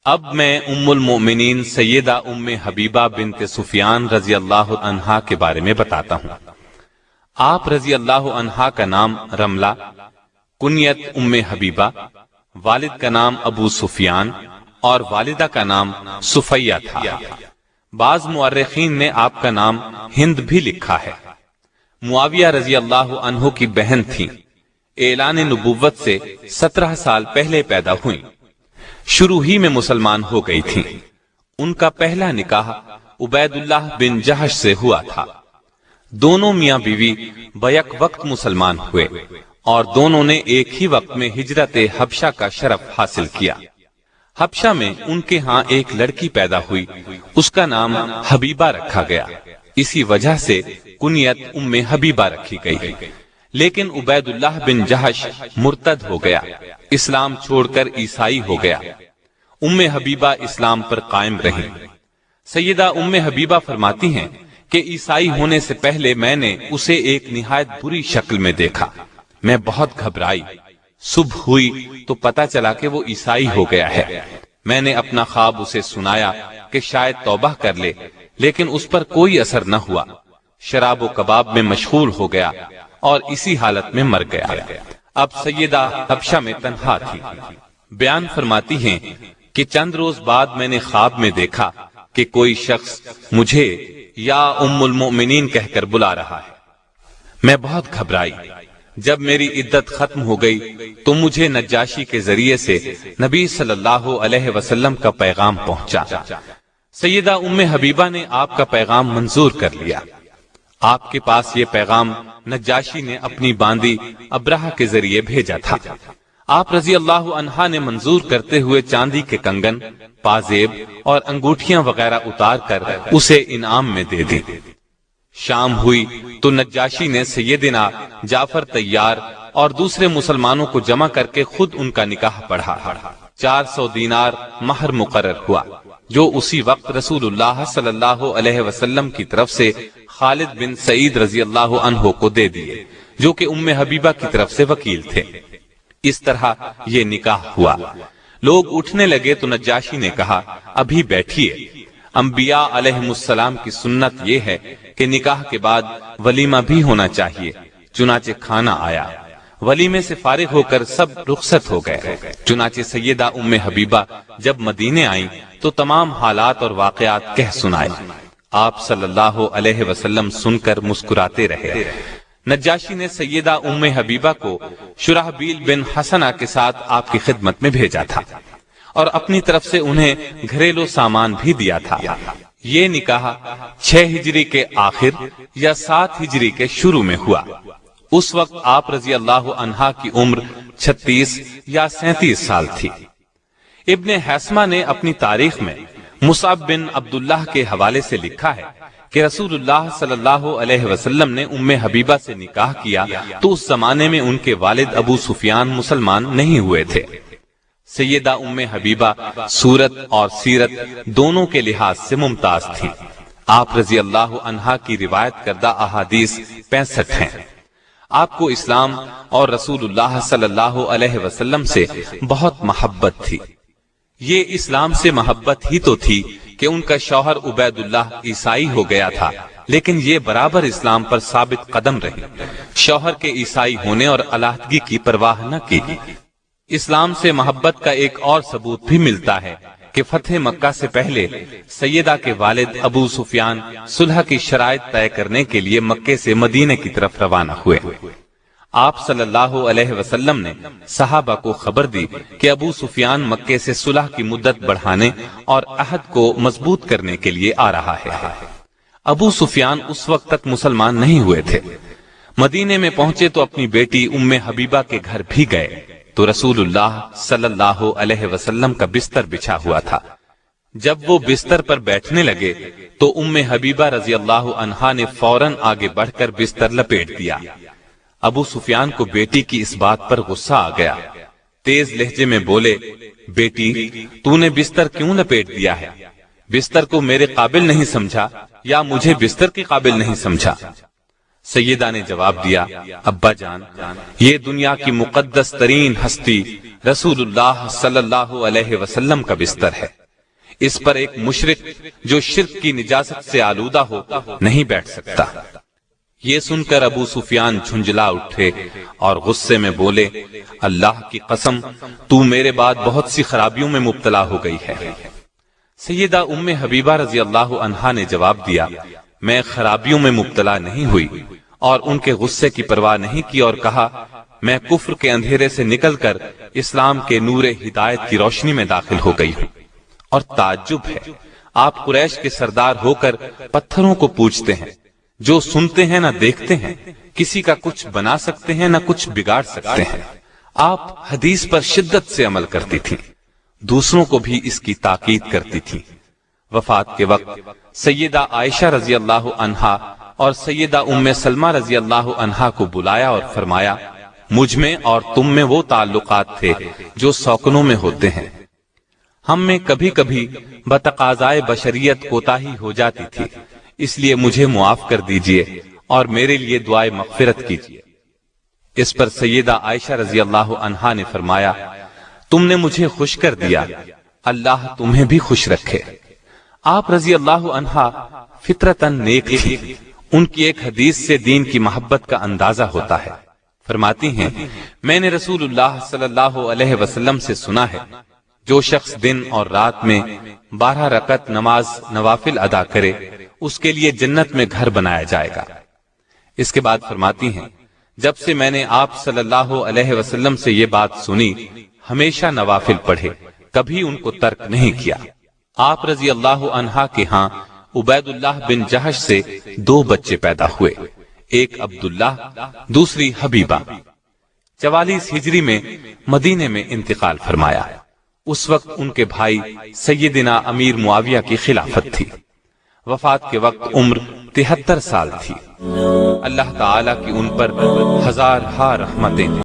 اب میں ام المؤمنین سیدہ ام حبیبہ بنت سفیان رضی اللہ عنہا کے بارے میں بتاتا ہوں۔ آپ رضی اللہ عنہا کا نام رملہ، کنیت ام حبیبہ، والد کا نام ابو سفیان اور والدہ کا نام صفیہ تھا۔ بعض مورخین نے آپ کا نام ہند بھی لکھا ہے۔ معاویہ رضی اللہ عنہ کی بہن تھی، اعلان نبوت سے 17 سال پہلے پیدا ہوئی، شروع ہی میں مسلمان ہو گئی تھی۔ ان کا پہلا نکاح عبید اللہ بن جہش سے ہوا تھا۔ دونوں میاں بیوی بیک وقت مسلمان ہوئے اور دونوں نے ایک ہی وقت میں ہجرت حبشہ کا شرف حاصل کیا۔ حبشہ میں ان کے ہاں ایک لڑکی پیدا ہوئی، اس کا نام حبیبہ رکھا گیا، اسی وجہ سے کنیت ام حبیبہ رکھی گئی۔ لیکن عبید اللہ بن جہش مرتد ہو گیا، اسلام چھوڑ کر عیسائی ہو گیا۔ ام حبیبہ اسلام پر قائم رہی۔ سیدہ ام حبیبہ فرماتی ہیں کہ عیسائی ہونے سے پہلے میں نے اسے ایک نہایت بری شکل میں دیکھا، میں بہت گھبرائی۔ صبح ہوئی تو پتا چلا کہ وہ عیسائی ہو گیا ہے۔ میں نے اپنا خواب اسے سنایا کہ شاید توبہ کر لے، لیکن اس پر کوئی اثر نہ ہوا۔ شراب و کباب میں مشغول ہو گیا اور اسی حالت میں مر گیا۔ اب سیدہ حبشہ میں تنہا تھی۔ بیان فرماتی ہیں کہ چند روز بعد میں نے خواب میں دیکھا کہ کوئی شخص مجھے یا ام المؤمنین کہہ کر بلا رہا ہے۔ میں بہت گھبرائی۔ جب میری عدت ختم ہو گئی تو مجھے نجاشی کے ذریعے سے نبی صلی اللہ علیہ وسلم کا پیغام پہنچا۔ سیدہ ام حبیبہ نے آپ کا پیغام منظور کر لیا۔ آپ کے پاس یہ پیغام نجاشی نے اپنی باندی ابرہہ کے ذریعے بھیجا تھا۔ آپ رضی اللہ عنہا نے منظور کرتے ہوئے چاندی کے کنگن، پازیب اور انگوٹھیاں وغیرہ اتار کر اسے انعام میں دے دی۔ شام ہوئی تو نجاشی نے سیدنا جعفر طیار اور دوسرے مسلمانوں کو جمع کر کے خود ان کا نکاح پڑھا۔ 400 دینار مہر مقرر ہوا، جو اسی وقت رسول اللہ صلی اللہ علیہ وسلم کی طرف سے خالد بن سعید رضی اللہ عنہ کو دے دیے، جو کہ ام حبیبہ کی طرف سے وکیل تھے۔ اس طرح یہ نکاح ہوا۔ لوگ اٹھنے لگے تو نجاشی نے کہا، ابھی بیٹھیے۔ انبیاء علیہم السلام کی سنت یہ ہے کہ نکاح کے بعد ولیمہ بھی ہونا چاہیے، چنانچہ کھانا آیا۔ ولیمے سے فارغ ہو کر سب رخصت ہو گئے۔ چنانچہ سیدہ ام حبیبہ جب مدینے آئیں تو تمام حالات اور واقعات کہہ سنائے۔ آپ صلی اللہ علیہ وسلم سن کر مسکراتے رہے۔ نجاشی نے سیدہ ام حبیبہ کو شرحبیل بن حسنہ کے ساتھ آپ کی خدمت میں بھیجا تھا اور اپنی طرف سے انہیں گھریلو سامان بھی دیا تھا۔ یہ نکاح 6 ہجری کے آخر یا 7 ہجری کے شروع میں ہوا۔ اس وقت آپ رضی اللہ عنہا کی عمر 36 یا 37 سال تھی۔ ابن حسمہ نے اپنی تاریخ میں مصعب بن عبداللہ کے حوالے سے لکھا ہے کہ رسول اللہ صلی اللہ علیہ وسلم نے ام حبیبہ سے نکاح کیا تو اس زمانے میں ان کے والد ابو سفیان مسلمان نہیں ہوئے تھے۔ سیدہ ام حبیبہ صورت اور سیرت دونوں کے لحاظ سے ممتاز تھی۔ آپ رضی اللہ عنہا کی روایت کردہ احادیث 65 ہیں۔ آپ کو اسلام اور رسول اللہ صلی اللہ علیہ وسلم سے بہت محبت تھی۔ یہ اسلام سے محبت ہی تو تھی کہ ان کا شوہر عبید اللہ عیسائی ہو گیا تھا، لیکن یہ برابر اسلام پر ثابت قدم رہی، شوہر کے عیسائی ہونے اور علیحدگی کی پرواہ نہ کی۔ اسلام سے محبت کا ایک اور ثبوت بھی ملتا ہے کہ فتح مکہ سے پہلے سیدہ کے والد ابو سفیان صلح کی شرائط طے کرنے کے لیے مکے سے مدینے کی طرف روانہ ہوئے۔ آپ صلی اللہ علیہ وسلم نے صحابہ کو خبر دی کہ ابو سفیان مکے سے صلح کی مدت بڑھانے اور عہد کو مضبوط کرنے کے لیے آ رہا ہے۔ ابو سفیان اس وقت تک مسلمان نہیں ہوئے تھے۔ مدینے میں پہنچے تو اپنی بیٹی ام حبیبہ کے گھر بھی گئے تو رسول اللہ صلی اللہ علیہ وسلم کا بستر بچھا ہوا تھا۔ جب وہ بستر پر بیٹھنے لگے تو ام حبیبہ رضی اللہ عنہا نے فوراً آگے بڑھ کر بستر لپیٹ دیا۔ ابو سفیان کو بیٹی کی اس بات پر غصہ آ گیا۔ تیز لہجے میں بولے، بیٹی تو نے بستر کیوں لپیٹ دیا ہے؟ بستر کو میرے قابل نہیں سمجھا یا مجھے بستر کے قابل نہیں سمجھا؟ سیدہ نے جواب دیا، ابا جان، یہ دنیا کی مقدس ترین ہستی رسول اللہ صلی اللہ علیہ وسلم کا بستر ہے، اس پر ایک مشرک جو شرک کی نجاست سے آلودہ ہو نہیں بیٹھ سکتا۔ یہ سن کر ابو سفیان جھنجلا اٹھے اور غصے میں بولے، اللہ کی قسم، تو میرے بعد بہت سی خرابیوں میں مبتلا ہو گئی ہے۔ سیدہ ام حبیبہ رضی اللہ عنہا نے جواب دیا، میں خرابیوں میں مبتلا نہیں ہوئی، اور ان کے غصے کی پرواہ نہیں کی اور کہا، میں کفر کے اندھیرے سے نکل کر اسلام کے نور ہدایت کی روشنی میں داخل ہو گئی ہوں۔ اور تعجب ہے، آپ قریش کے سردار ہو کر پتھروں کو پوجتے ہیں، جو سنتے ہیں نہ دیکھتے ہیں، کسی کا کچھ بنا سکتے ہیں نہ کچھ بگاڑ سکتے ہیں۔ آپ حدیث پر شدت سے عمل کرتی تھیں، دوسروں کو بھی اس کی تاکید کرتی تھیں۔ وفات کے وقت سیدہ عائشہ رضی اللہ عنہا اور سیدہ ام سلمہ رضی اللہ عنہا کو بلایا اور فرمایا، مجھ میں اور تم میں وہ تعلقات تھے جو سوکنوں میں ہوتے ہیں، ہم میں کبھی کبھی بتقاضائے بشریت کوتاہی ہو جاتی تھی، اس لیے مجھے معاف کر دیجئے اور میرے لیے دعائے مغفرت کیجئے۔ اس پر سیدہ عائشہ رضی اللہ عنہا نے فرمایا، تم نے مجھے خوش کر دیا، اللہ تمہیں بھی خوش رکھے۔ آپ رضی اللہ عنہا فطرتاً نیک تھی، ان کی ایک حدیث سے دین کی محبت کا اندازہ ہوتا ہے۔ فرماتی ہیں، میں نے رسول اللہ صلی اللہ علیہ وسلم سے سنا ہے، جو شخص دن اور رات میں 12 رکعت نماز نوافل ادا کرے، اس کے لیے جنت میں گھر بنایا جائے گا۔ اس کے بعد فرماتی ہیں، جب سے میں نے آپ صلی اللہ علیہ وسلم سے یہ بات سنی، ہمیشہ نوافل پڑھے، کبھی ان کو ترک نہیں کیا۔ آپ رضی اللہ عنہا کے ہاں عبید اللہ بن جہش سے 2 بچے پیدا ہوئے، ایک عبداللہ، دوسری حبیبہ۔ 44 ہجری میں مدینے میں انتقال فرمایا۔ اس وقت ان کے بھائی سیدنا امیر معاویہ کی خلافت تھی۔ وفات کے وقت عمر 73 سال تھی۔ اللہ تعالیٰ کی ان پر ہزارہا رحمتیں ہیں۔